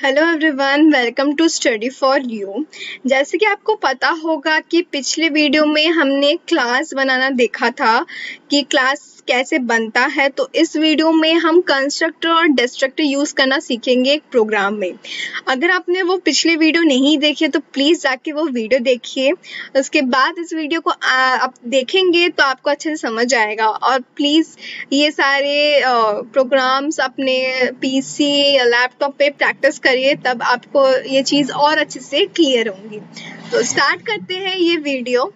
Hello everyone, welcome to study for you. जैसे कि आपको पता होगा कि पिछले वीडियो में हमने क्लास बनाना देखा था कि क्लास कैसे बनता है, तो इस वीडियो में हम कंस्ट्रक्टर और डिस्ट्रक्टर यूज़ करना सीखेंगे एक प्रोग्राम में। अगर आपने वो पिछले वीडियो नहीं देखे तो प्लीज़ जाके वो वीडियो देखिए। उसके बाद इस वीडियो को आप देखेंगे तो आपको अच्छे से समझ आएगा। और प्लीज़ ये सारे प्रोग्राम्स अपने पीसी या लैपटॉप पे प्रैक्टिस करिए, तब आपको ये चीज़ और अच्छे से क्लियर होंगी। तो स्टार्ट करते हैं ये वीडियो।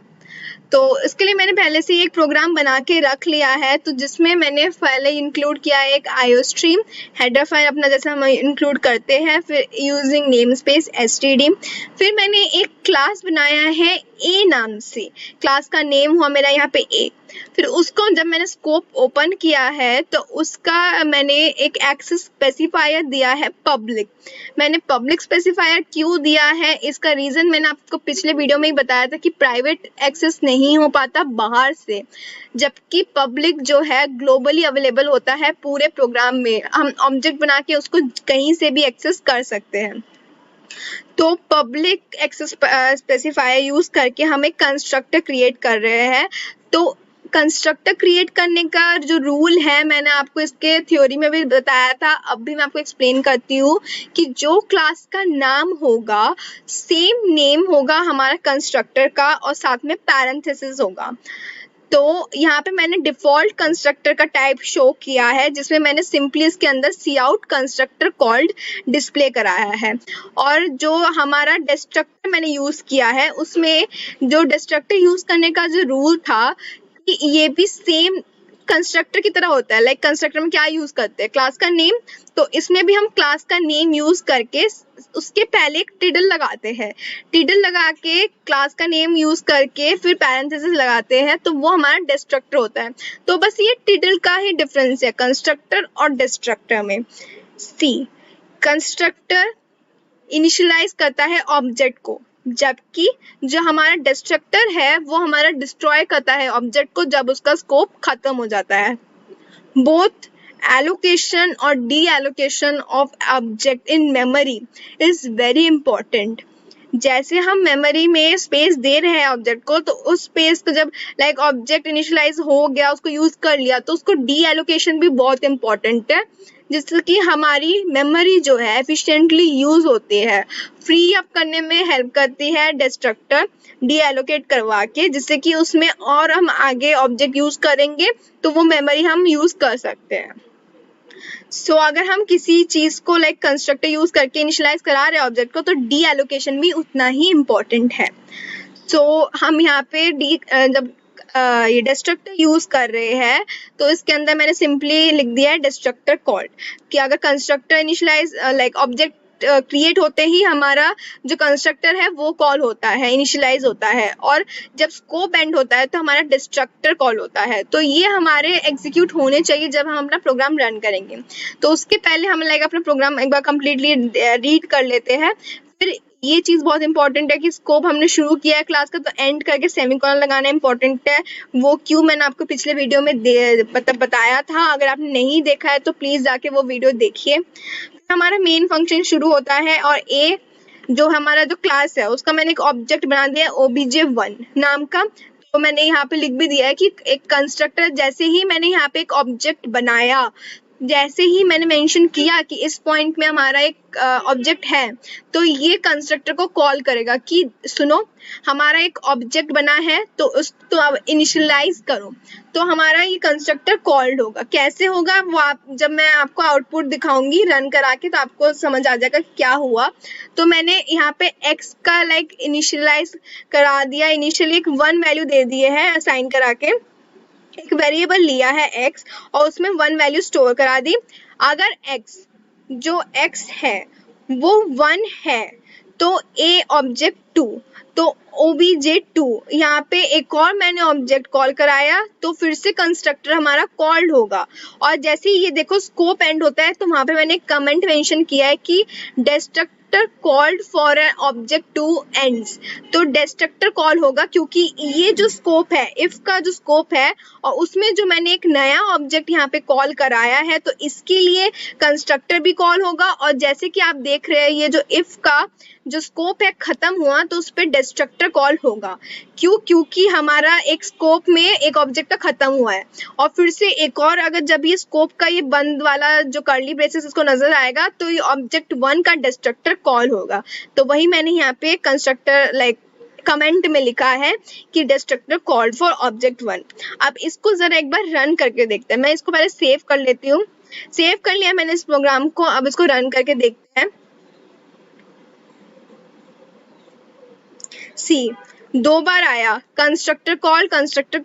तो इसके लिए मैंने पहले से एक प्रोग्राम बना के रख लिया है, तो जिसमें मैंने पहले इंक्लूड किया है एक आईओस्ट्रीम हेडर फाइल अपना, जैसे हम इंक्लूड करते हैं, फिर यूजिंग नेम स्पेस std। फिर मैंने एक क्लास बनाया है ए नाम से, क्लास का नेम हुआ मेरा यहाँ पे ए। फिर उसको जब मैंने स्कोप ओपन किया है तो उसका मैंने एक एक्सेस स्पेसिफायर दिया है पब्लिक। मैंने पब्लिक स्पेसिफायर क्यों दिया है, इसका रीज़न मैंने आपको पिछले वीडियो में ही बताया था कि प्राइवेट एक्सेस नहीं हो पाता बाहर से, जबकि पब्लिक जो है ग्लोबली अवेलेबल होता है पूरे प्रोग्राम में। हम ऑब्जेक्ट बना के उसको कहीं से भी एक्सेस कर सकते हैं। तो पब्लिक एक्सेस स्पेसिफायर यूज करके हम एक कंस्ट्रक्टर क्रिएट कर रहे हैं। तो कंस्ट्रक्टर क्रिएट करने का जो रूल है मैंने आपको इसके थ्योरी में भी बताया था, अब भी मैं आपको एक्सप्लेन करती हूँ कि जो क्लास का नाम होगा सेम नेम होगा हमारा कंस्ट्रक्टर का, और साथ में पैरेंथेसिस होगा। तो यहाँ पे मैंने डिफ़ॉल्ट कंस्ट्रक्टर का टाइप शो किया है, जिसमें मैंने सिंपली इसके अंदर सी आउट कंस्ट्रक्टर कॉल्ड डिस्प्ले कराया है। और जो हमारा डिस्ट्रक्टर मैंने यूज़ किया है उसमें जो डिस्ट्रक्टर यूज़ करने का जो रूल था कि ये भी सेम कंस्ट्रक्टर की तरह होता है। लाइक कंस्ट्रक्टर में क्या यूज़ करते हैं, क्लास का नेम, तो इसमें भी हम क्लास का नेम यूज़ करके उसके पहले एक टिडल लगाते हैं। टिडल लगा के क्लास का नेम यूज़ करके फिर पैरेंथेसिस लगाते हैं, तो वो हमारा डिस्ट्रक्टर होता है। तो बस ये टिडल का ही डिफरेंस है कंस्ट्रक्टर और डिस्ट्रक्टर में। सी, कंस्ट्रक्टर इनिशियलाइज करता है ऑब्जेक्ट को, जबकि जो हमारा डिस्ट्रक्टर है वो हमारा डिस्ट्रॉय करता है ऑब्जेक्ट को जब उसका स्कोप खत्म हो जाता है। बोथ allocation और deallocation of object in memory is very important। जैसे हम मेमोरी में स्पेस दे रहे हैं ऑब्जेक्ट को, तो उस स्पेस को जब लाइक ऑब्जेक्ट इनिशियलाइज हो गया, उसको यूज कर लिया, तो उसको डी एलोकेशन भी बहुत इंपॉर्टेंट है, जिससे कि हमारी मेमोरी जो है एफिशिएंटली यूज होती है। फ्री अप करने में हेल्प करती है डिस्ट्रक्टर डी एलोकेट करवा के, जिससे कि उसमें और हम आगे ऑब्जेक्ट यूज करेंगे तो वो मेमोरी हम यूज कर सकते हैं। सो अगर हम किसी चीज को लाइक कंस्ट्रक्टर यूज करके इनिशियलाइज करा रहे हैं ऑब्जेक्ट को, तो डी एलोकेशन भी उतना ही इम्पोर्टेंट है। सो हम यहाँ पे जब ये डिस्ट्रक्टर यूज कर रहे हैं तो इसके अंदर मैंने सिंपली लिख दिया है डिस्ट्रक्टर कॉल्ड, कि अगर constructor initialize like object create होते ही हमारा जो कंस्ट्रक्टर है वो कॉल होता है, इनिशियलाइज होता है, और जब स्कोप एंड होता है तो हमारा डिस्ट्रक्टर कॉल होता है। तो ये हमारे एग्जीक्यूट होने चाहिए जब हम अपना प्रोग्राम रन करेंगे। तो उसके पहले हम लाइक अपना प्रोग्राम एक बार कम्प्लीटली रीड कर लेते हैं। फिर ये चीज़ बहुत इंपॉर्टेंट है कि स्कोप हमने शुरू किया है क्लास का, तो एंड करके सेमीकोलन लगाना इंपॉर्टेंट है। वो क्यों मैंने आपको पिछले वीडियो में बताया था, अगर आपने नहीं देखा है तो प्लीज़ जाके वो वीडियो देखिए। हमारा मेन फंक्शन शुरू होता है, और ए जो हमारा जो क्लास है उसका मैंने एक ऑब्जेक्ट बना दिया है obj1 नाम का। तो मैंने यहाँ पे लिख भी दिया है कि एक कंस्ट्रक्टर, जैसे ही मैंने यहाँ पे एक ऑब्जेक्ट बनाया, जैसे ही मैंने मेंशन किया कि इस पॉइंट में हमारा एक ऑब्जेक्ट है, तो ये कंस्ट्रक्टर को कॉल करेगा कि सुनो हमारा एक ऑब्जेक्ट बना है, तो उसको अब इनिशियलाइज करो। तो हमारा ये कंस्ट्रक्टर कॉल्ड होगा। कैसे होगा वो आप जब मैं आपको आउटपुट दिखाऊंगी रन करा के, तो आपको समझ आ जाएगा क्या हुआ। तो मैंने यहाँ पे x का लाइक इनिशियलाइज करा दिया, इनिशियली एक 1 वैल्यू दे दिए है असाइन करा के, एक वेरिएबल लिया है x और उसमें 1 वैल्यू स्टोर करा दी। अगर x जो x है वो 1 है तो a ऑब्जेक्ट 2, तो obj2 यहाँ पे एक और मैंने ऑब्जेक्ट कॉल कराया तो फिर से कंस्ट्रक्टर हमारा कॉल्ड होगा। और जैसे ही ये देखो स्कोप एंड होता है तो वहां पे मैंने कमेंट मेंशन किया है कि destructor called for an object two ends, तो डिस्ट्रक्टर कॉल होगा क्योंकि ये जो स्कोप है, इफ का जो स्कोप है और उसमें जो मैंने एक नया ऑब्जेक्ट यहाँ पे कॉल कराया है तो इसके लिए कंस्ट्रक्टर भी कॉल होगा। और जैसे कि आप देख रहे हैं ये जो इफ का जो स्कोप है खत्म हुआ तो उस पर डिस्ट्रक्टर कॉल होगा। क्यों? क्योंकि हमारा एक स्कोप में एक ऑब्जेक्ट का खत्म हुआ है और फिर से एक और अगर जब ये स्कोप का ये बंद वाला जो कर्ली ब्रेसेस उसको नजर आएगा तो ये ऑब्जेक्ट 1 का डिस्ट्रक्टर कॉल होगा। तो वही मैंने यहाँ पे कंस्ट्रक्टर कमेंट में लिखा है कि डिस्ट्रक्टर कॉल्ड फॉर ऑब्जेक्ट 1। अब इसको जरा एक बार रन करके देखते हैं। मैं इसको पहले सेव कर लेती हूँ। सेव कर लिया मैंने इस प्रोग्राम को, अब इसको रन करके देखते हैं। सी 2 बार आया constructor call, destructor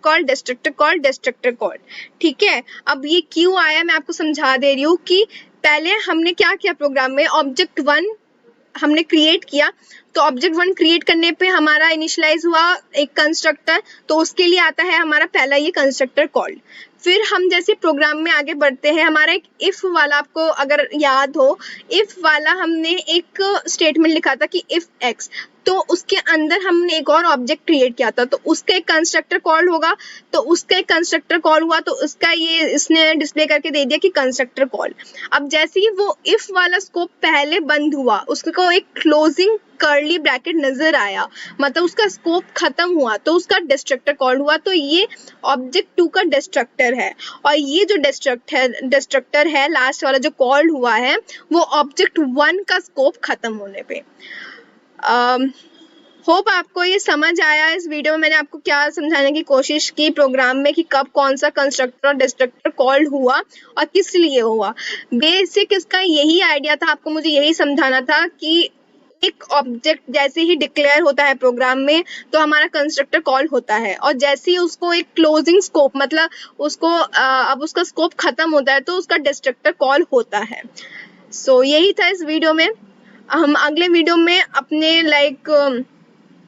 call, destructor call. ठीक है, अब ये क्यों आया मैं आपको समझा दे रही हूँ कि पहले हमने क्या किया प्रोग्राम में, ऑब्जेक्ट 1 हमने क्रिएट किया तो ऑब्जेक्ट 1 क्रिएट करने पे हमारा इनिशियलाइज हुआ एक कंस्ट्रक्टर, तो उसके लिए आता है हमारा पहला ये कंस्ट्रक्टर कॉल्ड। फिर हम जैसे प्रोग्राम में आगे बढ़ते हैं, हमारा एक इफ वाला, आपको अगर याद हो इफ वाला हमने एक स्टेटमेंट लिखा था कि इफ एक्स, तो उसके अंदर हमने एक और ऑब्जेक्ट क्रिएट किया था तो उसका एक कंस्ट्रक्टर कॉल होगा। तो उसका एक कंस्ट्रक्टर कॉल हुआ तो उसका ये इसने डिस्प्ले करके दे दिया कि कंस्ट्रक्टर कॉल। अब जैसे ही वो इफ वाला स्कोप पहले बंद हुआ उसको एक क्लोजिंग कर्ली ब्रैकेट नजर आया, मतलब उसका स्कोप खत्म हुआ तो उसका डिस्ट्रक्टर कॉल हुआ। तो ये ऑब्जेक्ट 2 का डिस्ट्रक्टर है और ये जो डिस्ट्रक्टर है लास्ट वाला जो कॉल हुआ है वो ऑब्जेक्ट 1 का स्कोप खत्म होने पे। होप आपको ये समझ आया। इस वीडियो में मैंने आपको क्या समझाने की कोशिश की प्रोग्राम में कि कब कौन सा कंस्ट्रक्टर और डिस्ट्रक्टर कॉल्ड हुआ और किस लिए हुआ। बेसिक इसका यही आइडिया था, आपको मुझे यही समझाना था कि एक ऑब्जेक्ट जैसे ही डिक्लेयर होता है प्रोग्राम में तो हमारा कंस्ट्रक्टर कॉल होता है और जैसे ही उसको एक क्लोजिंग स्कोप, मतलब उसको अब उसका स्कोप खत्म होता है तो उसका डिस्ट्रक्टर कॉल होता है। सो यही था इस वीडियो में। हम अगले वीडियो में अपने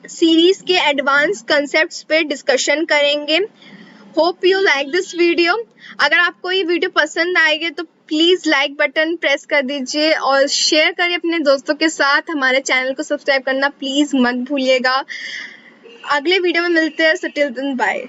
सीरीज के एडवांस कंसेप्ट्स पे डिस्कशन करेंगे। Hope you like this video. अगर आपको ये वीडियो पसंद आएगी तो प्लीज लाइक बटन प्रेस कर दीजिए और शेयर करिए अपने दोस्तों के साथ। हमारे चैनल को सब्सक्राइब करना प्लीज मत भूलिएगा। अगले वीडियो में मिलते हैं। So till then bye.